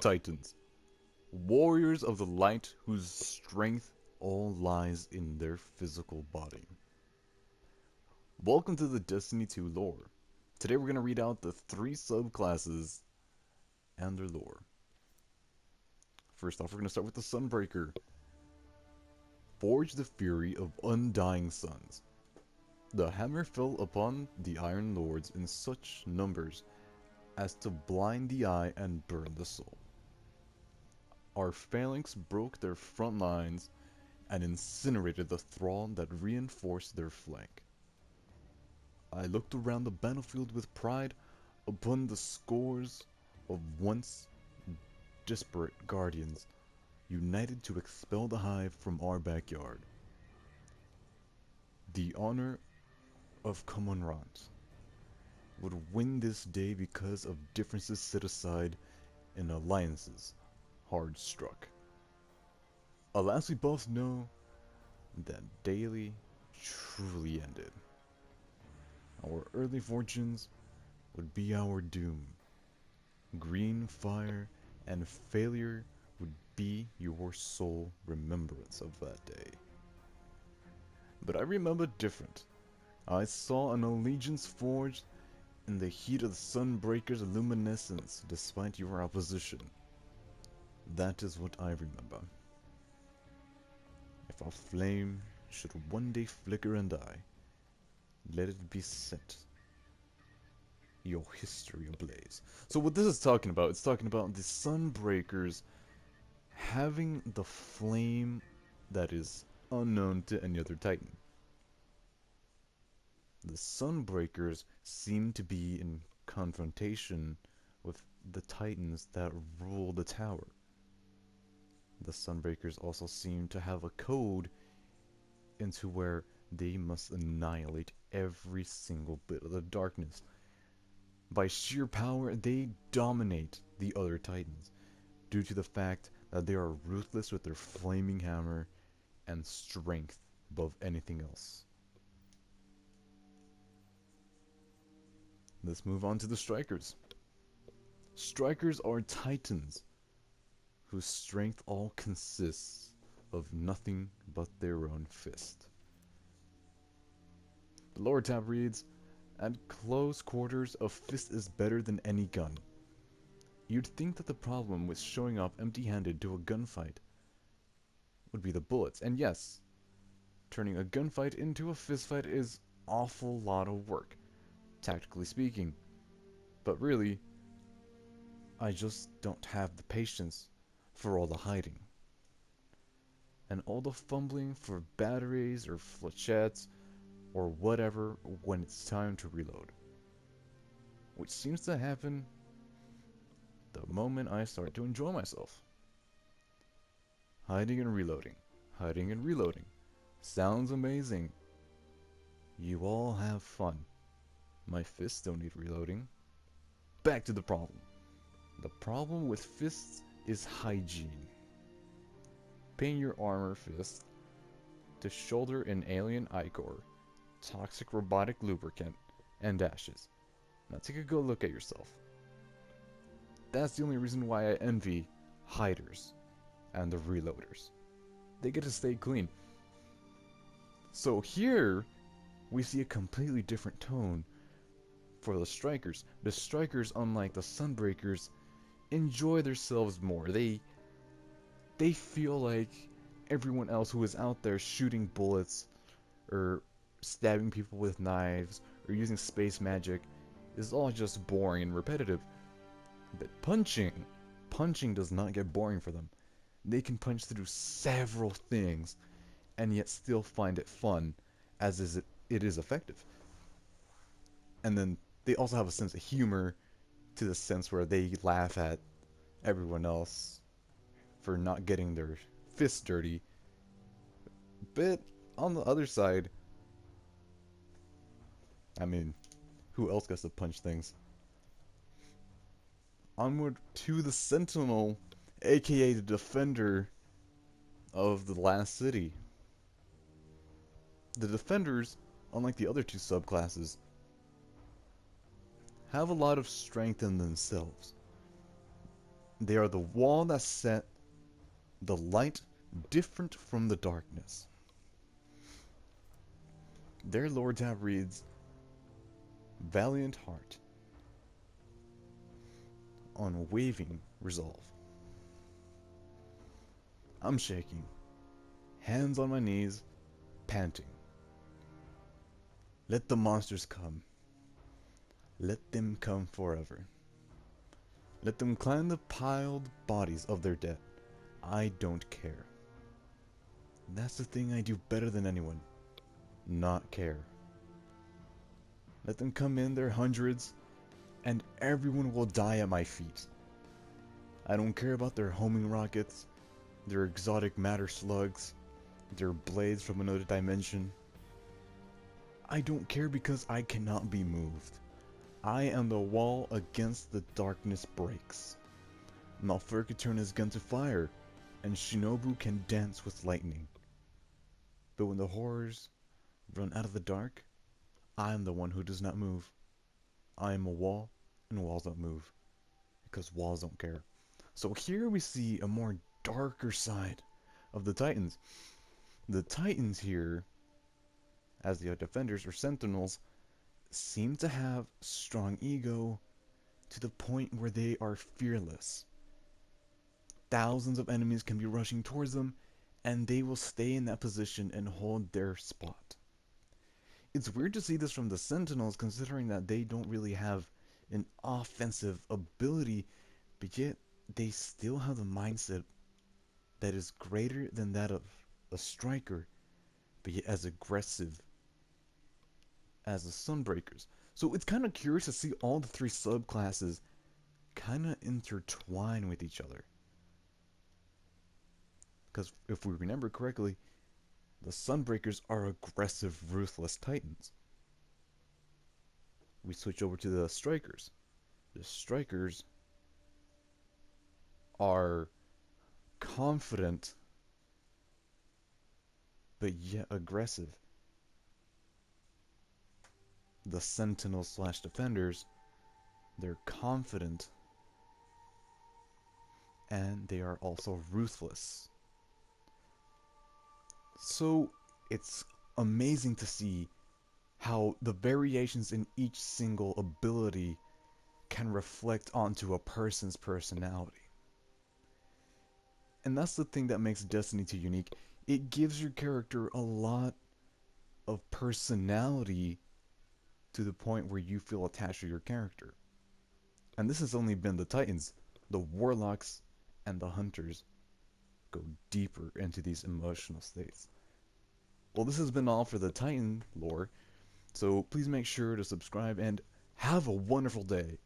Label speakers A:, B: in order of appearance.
A: Titans, warriors of the light whose strength all lies in their physical body. Welcome to the Destiny 2 lore. Today we're going to read out the 3 subclasses and their lore. First off, we're going to start with the Sunbreaker. Forge the fury of undying suns. The hammer fell upon the Iron Lords in such numbers as to blind the eye and burn the soul. Our phalanx broke their front lines and incinerated the thrall that reinforced their flank. I looked around the battlefield with pride upon the scores of once disparate guardians, united to expel the hive from our backyard. The honor of Commandant would win this day because of differences set aside in alliances hard struck. Alas, we both know that daily truly ended. Our early fortunes would be our doom. Green fire and failure would be your sole remembrance of that day. But I remember different. I saw an allegiance forged in the heat of the Sunbreaker's luminescence despite your opposition. That is what I remember. If our flame should one day flicker and die, let it be set your history ablaze. So what this is talking about, it's talking about the Sunbreakers having the flame that is unknown to any other Titan. The Sunbreakers seem to be in confrontation with the Titans that rule the tower. The Sunbreakers also seem to have a code into where they must annihilate every single bit of the darkness. By sheer power, they dominate the other Titans, due to the fact that they are ruthless with their flaming hammer and strength above anything else. Let's move on to the Strikers. Strikers are Titans whose strength all consists of nothing but their own fist. The lower tab reads, at close quarters, a fist is better than any gun. You'd think that the problem with showing up empty-handed to a gunfight would be the bullets, and yes, turning a gunfight into a fistfight is awful lot of work, tactically speaking, but really, I just don't have the patience for all the hiding and all the fumbling for batteries or flechettes or whatever when it's time to reload, which seems to happen the moment I start to enjoy myself. Hiding and reloading, hiding and reloading. Sounds amazing. You all have fun. My fists don't need reloading. Back to the problem. The problem with fists is hygiene. Paint your armor fist to shoulder an alien ichor, toxic robotic lubricant, and ashes. Now take a good look at yourself. That's the only reason why I envy hiders and the reloaders. They get to stay clean. So here, we see a completely different tone for the Strikers. The Strikers, unlike the Sunbreakers, enjoy themselves more. They feel like everyone else who is out there shooting bullets or stabbing people with knives or using space magic is all just boring and repetitive. But punching does not get boring for them. They can punch through several things and yet still find it fun, as it is effective. And then they also have a sense of humor, to the sense where they laugh at everyone else for not getting their fists dirty. But on the other side, I mean, who else gets to punch things? Onward to the Sentinel, aka the Defender of the last city. The Defenders, unlike the other two subclasses, have a lot of strength in themselves. They are the wall that set the light different from the darkness. Their lore tab reads, Valiant heart, unwavering resolve. I'm shaking, hands on my knees, panting. Let the monsters come. Let them come forever. Let them climb the piled bodies of their dead. I don't care. That's the thing I do better than anyone. Not care. Let them come in their hundreds, and everyone will die at my feet. I don't care about their homing rockets, their exotic matter slugs, their blades from another dimension. I don't care because I cannot be moved. I am the wall against the darkness breaks. Malfur can turn his gun to fire, and Shinobu can dance with lightning. But when the horrors run out of the dark, I am the one who does not move. I am a wall, and walls don't move, because walls don't care. So here we see a more darker side of the Titans. The Titans here, as the defenders or sentinels, seem to have strong ego to the point where they are fearless. Thousands of enemies can be rushing towards them, and they will stay in that position and hold their spot. It's weird to see this from the Sentinels, considering that they don't really have an offensive ability, but yet they still have the mindset that is greater than that of a striker, but yet as aggressive as the Sunbreakers. So it's kind of curious to see all the three subclasses kind of intertwine with each other. Because if we remember correctly, the Sunbreakers are aggressive, ruthless Titans. We switch over to the Strikers. The Strikers are confident, but yet aggressive. The Sentinels slash Defenders, they're confident, and they are also ruthless. So it's amazing to see how the variations in each single ability can reflect onto a person's personality. And that's the thing that makes Destiny 2 unique. It gives your character a lot of personality to the point where you feel attached to your character. And this has only been the Titans. The Warlocks and the Hunters go deeper into these emotional states. Well, this has been all for the Titan lore, so please make sure to subscribe and have a wonderful day.